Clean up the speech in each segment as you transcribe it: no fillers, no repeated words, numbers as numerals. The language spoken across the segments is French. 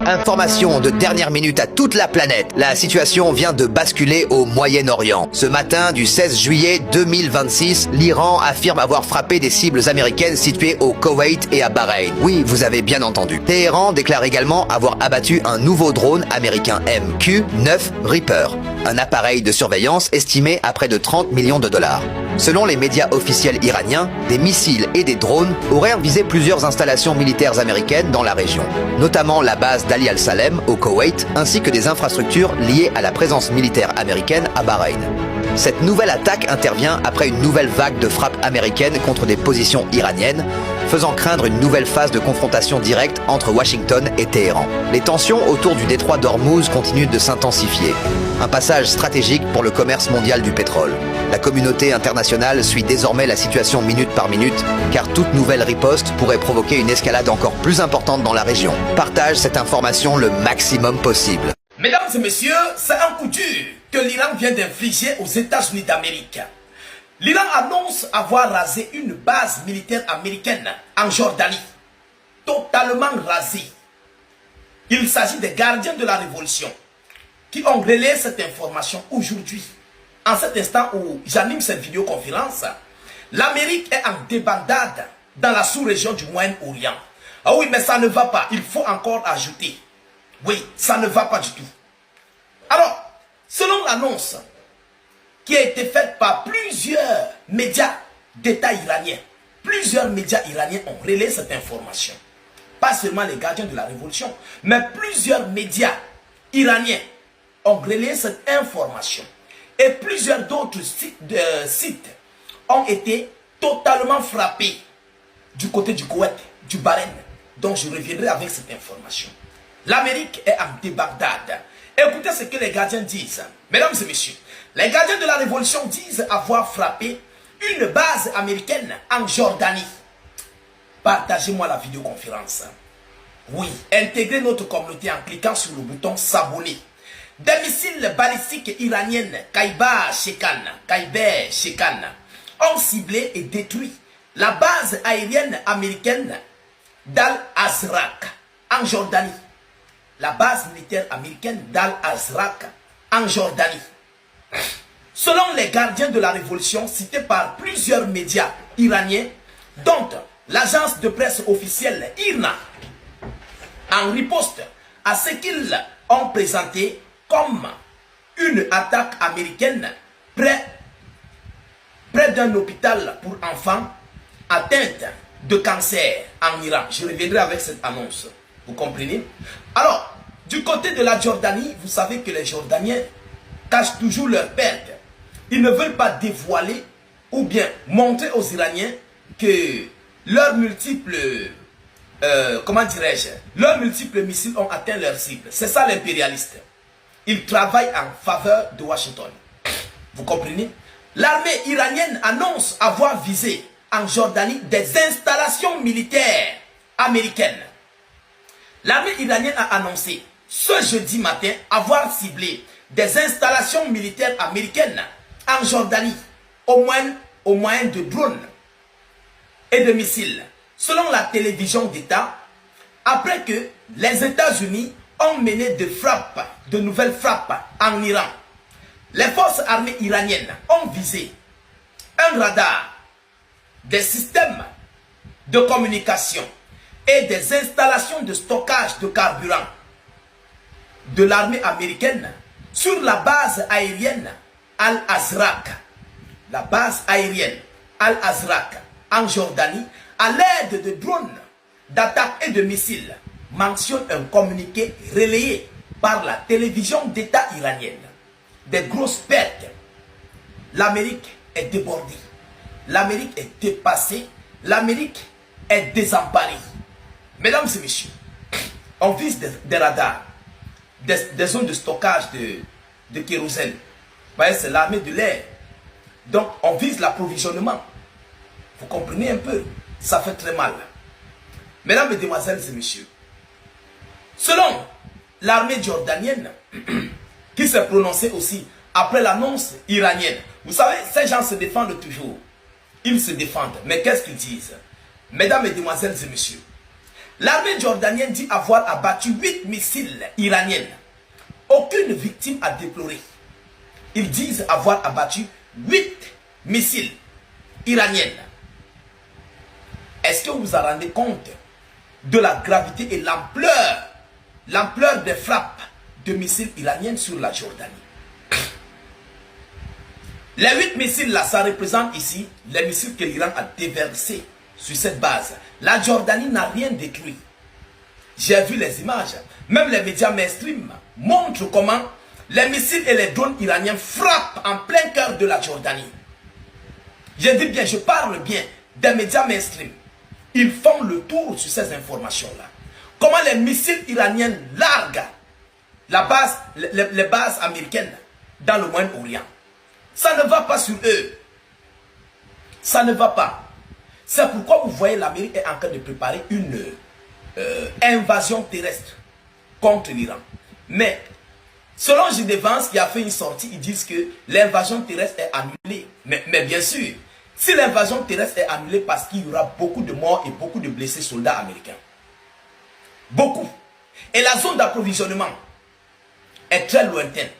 Information de dernière minute à toute la planète. La situation vient de basculer au Moyen-Orient. Ce matin du 16 juillet 2026, l'Iran affirme avoir frappé des cibles américaines situées au Koweït et à Bahreïn. Oui, vous avez bien entendu. Téhéran déclare également avoir abattu un nouveau drone américain MQ-9 Reaper, un appareil de surveillance estimé à près de 30 millions de dollars. Selon les médias officiels iraniens, des missiles et des drones auraient visé plusieurs installations militaires américaines dans la région, notamment la base d'Ali al-Salem au Koweït, ainsi que des infrastructures liées à la présence militaire américaine à Bahreïn. Cette nouvelle attaque intervient après une nouvelle vague de frappes américaines contre des positions iraniennes, faisant craindre une nouvelle phase de confrontation directe entre Washington et Téhéran. Les tensions autour du détroit d'Ormuz continuent de s'intensifier, un passage stratégique pour le commerce mondial du pétrole. La communauté internationale suit désormais la situation minute par minute, car toute nouvelle riposte pourrait provoquer une escalade encore plus importante dans la région. Partage cette information le maximum possible. Mesdames et messieurs, c'est un coup dur que l'Iran vient d'infliger aux États-Unis d'Amérique. L'Iran annonce avoir rasé une base militaire américaine en Jordanie. Totalement rasée. Il s'agit des gardiens de la révolution qui ont relayé cette information aujourd'hui. En cet instant où j'anime cette vidéoconférence, l'Amérique est en débandade dans la sous-région du Moyen-Orient. Ah oui, mais ça ne va pas. Il faut encore ajouter. Oui, ça ne va pas du tout. Alors, selon l'annonce qui a été faite par plusieurs médias d'État iraniens, plusieurs médias iraniens ont relayé cette information. Pas seulement les gardiens de la révolution, mais plusieurs médias iraniens ont relayé cette information. Et plusieurs d'autres sites ont été totalement frappés du côté du Koweït, du Bahreïn. Donc je reviendrai avec cette information. L'Amérique est en débandade. Écoutez ce que les gardiens disent. Mesdames et messieurs, les gardiens de la révolution disent avoir frappé une base américaine en Jordanie. Partagez-moi la vidéoconférence. Oui, intégrez notre communauté en cliquant sur le bouton s'abonner. Des missiles balistiques iraniennes Kaiber-Shekan ont ciblé et détruit la base aérienne américaine d'Al-Azraq en Jordanie. La base militaire américaine d'Al-Azraq en Jordanie. Selon les gardiens de la révolution cités par plusieurs médias iraniens, dont l'agence de presse officielle IRNA, en riposte à ce qu'ils ont présenté comme une attaque américaine près d'un hôpital pour enfants atteints de cancer en Iran. Je reviendrai avec cette annonce. Vous comprenez? Alors, du côté de la Jordanie, vous savez que les Jordaniens cachent toujours leurs pertes. Ils ne veulent pas dévoiler ou bien montrer aux Iraniens que leurs multiples, leurs multiples missiles ont atteint leur cible. C'est ça l'impérialiste. Ils travaillent en faveur de Washington. Vous comprenez? L'armée iranienne annonce avoir visé en Jordanie des installations militaires américaines. L'armée iranienne a annoncé ce jeudi matin avoir ciblé des installations militaires américaines en Jordanie au moyen de drones et de missiles. Selon la télévision d'État, après que les États-Unis ont mené de nouvelles frappes en Iran, les forces armées iraniennes ont visé un radar, des systèmes de communication et des installations de stockage de carburant de l'armée américaine sur la base aérienne Al-Azraq. La base aérienne Al-Azraq en Jordanie, à l'aide de drones d'attaque et de missiles, mentionne un communiqué relayé par la télévision d'État iranienne. Des grosses pertes. L'Amérique est débordée. L'Amérique est dépassée. L'Amérique est désemparée. Mesdames et messieurs, on vise des radars, des zones de stockage de kérosène. C'est l'armée de l'air. Donc on vise l'approvisionnement. Vous comprenez un peu? Ça fait très mal. Mesdames, mesdemoiselles et messieurs, selon l'armée jordanienne, qui s'est prononcée aussi après l'annonce iranienne. Vous savez, ces gens se défendent toujours. Ils se défendent. Mais qu'est-ce qu'ils disent? Mesdames, mesdemoiselles et messieurs, L'armée jordanienne dit avoir abattu 8 missiles iraniens. Aucune victime à déplorer. Ils disent avoir abattu 8 missiles iraniens. Est-ce que vous vous en rendez compte de la gravité et l'ampleur des frappes de missiles iraniens sur la Jordanie? Les 8 missiles là, ça représente ici les missiles que l'Iran a déversés sur cette base. La Jordanie n'a rien détruit. J'ai vu les images. Même les médias mainstream montrent comment les missiles et les drones iraniens frappent en plein cœur de la Jordanie. Je dis bien, je parle bien des médias mainstream. Ils font le tour sur ces informations-là. Comment les missiles iraniens larguent les bases américaines dans le Moyen-Orient. Ça ne va pas sur eux. Ça ne va pas. C'est pourquoi vous voyez l'Amérique est en train de préparer une invasion terrestre contre l'Iran. Mais selon J.D. Vance qui a fait une sortie, ils disent que l'invasion terrestre est annulée. Mais bien sûr, si l'invasion terrestre est annulée parce qu'il y aura beaucoup de morts et beaucoup de blessés soldats américains. Beaucoup. Et la zone d'approvisionnement est très lointaine.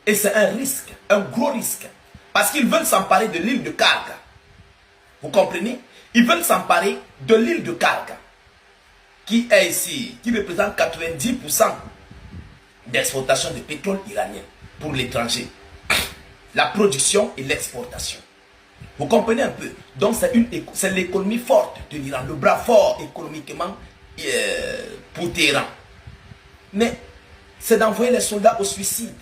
Et c'est un risque, un gros risque. Parce qu'ils veulent s'emparer de l'île de Karga. Vous comprenez? Ils veulent s'emparer de l'île de Karga. Qui est ici, qui représente 90% d'exportation de pétrole iranien pour l'étranger. La production et l'exportation. Vous comprenez un peu? Donc c'est l'économie forte de l'Iran, le bras fort économiquement pour Téhéran. Mais c'est d'envoyer les soldats au suicide.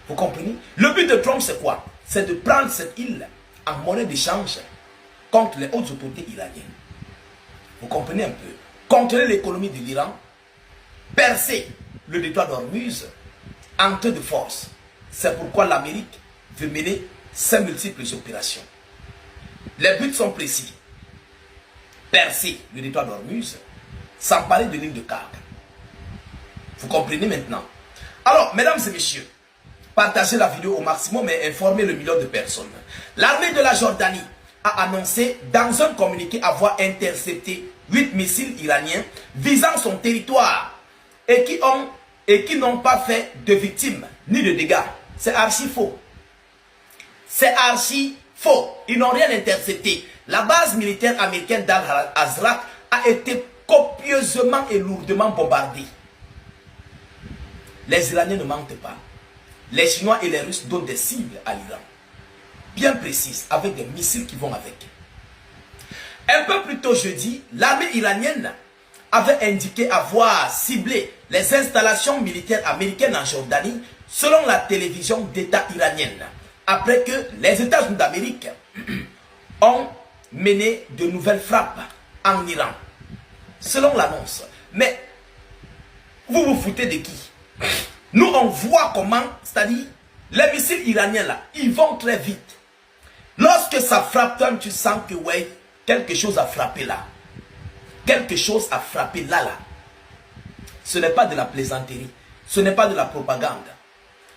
Vous comprenez? Le but de Trump c'est quoi? C'est de prendre cette île en monnaie d'échange contre les hautes autorités iraniennes. Vous comprenez un peu? Contrôler l'économie de l'Iran, percer le détroit d'Ormuz, entrer de force. C'est pourquoi l'Amérique veut mener ces multiples opérations. Les buts sont précis. Percer le détroit d'Ormuz, s'emparer de l'île de Karga. Vous comprenez maintenant? Alors, mesdames et messieurs, partagez la vidéo au maximum et informez le million de personnes. L'armée de la Jordanie a annoncé dans un communiqué avoir intercepté 8 missiles iraniens visant son territoire et qui n'ont pas fait de victimes ni de dégâts. C'est archi faux. C'est archi faux. Ils n'ont rien intercepté. La base militaire américaine d'Al-Azraq a été copieusement et lourdement bombardée. Les Iraniens ne mentent pas. Les Chinois et les Russes donnent des cibles à l'Iran. Bien précises, avec des missiles qui vont avec. Un peu plus tôt jeudi, l'armée iranienne avait indiqué avoir ciblé les installations militaires américaines en Jordanie selon la télévision d'État iranienne. Après que les États-Unis d'Amérique ont mené de nouvelles frappes en Iran. Selon l'annonce. Mais vous vous foutez de qui? Nous on voit comment, c'est-à-dire les missiles iraniens là, ils vont très vite. Lorsque ça frappe, toi tu sens que ouais, quelque chose a frappé là. Quelque chose a frappé là. Ce n'est pas de la plaisanterie. Ce n'est pas de la propagande.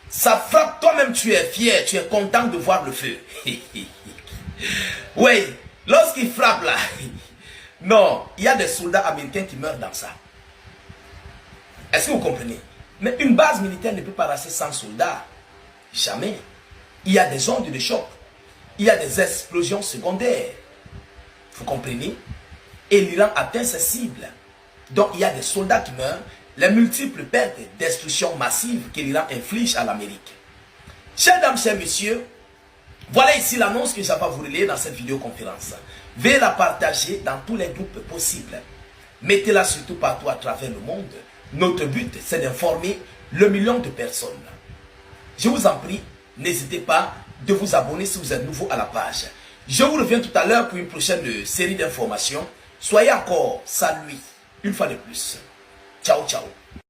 Ça frappe, toi-même tu es fier, tu es content de voir le feu. Oui, lorsqu'il frappe là, non, il y a des soldats américains qui meurent dans ça. Est-ce que vous comprenez? Mais une base militaire ne peut pas rester sans soldats. Jamais. Il y a des ondes de choc. Il y a des explosions secondaires. Vous comprenez? Et l'Iran atteint ses cibles. Donc il y a des soldats qui meurent. Les multiples pertes et destructions massives que l'Iran inflige à l'Amérique. Chers dames, chers messieurs, voilà ici l'annonce que j'avais à vous relayer dans cette vidéoconférence. Veuillez la partager dans tous les groupes possibles. Mettez-la surtout partout à travers le monde. Notre but, c'est d'informer le million de personnes. Je vous en prie, n'hésitez pas de vous abonner si vous êtes nouveau à la page. Je vous reviens tout à l'heure pour une prochaine série d'informations. Soyez encore salués une fois de plus. Ciao, ciao.